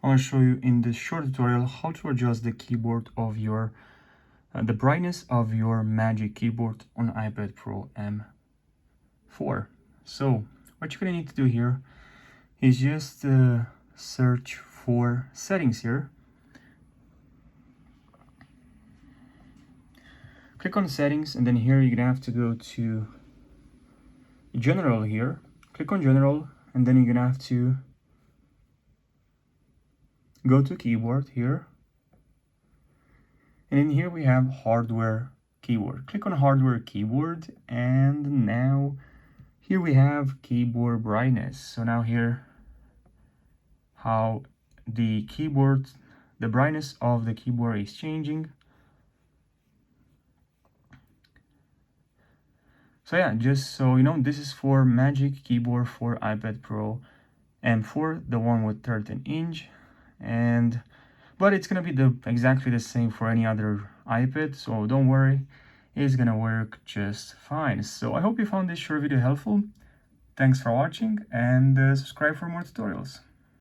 I'm going to show you in this short tutorial how to adjust the keyboard of your the brightness of your Magic Keyboard on iPad Pro M4. So what you're going to need to do here is just search for settings here. Click on settings, and then here you're gonna have to go to general here. Click on general, and then you're gonna have to go to keyboard here. And in here we have hardware keyboard. Click on hardware keyboard, and now here we have keyboard brightness. So now here how the keyboard, the brightness of the keyboard is changing. So yeah, just so you know, this is for Magic Keyboard for iPad Pro M4, the one with 13-inch, but it's gonna be exactly the same for any other iPad, so don't worry, it's gonna work just fine. So I hope you found this short video helpful. Thanks for watching, and subscribe for more tutorials.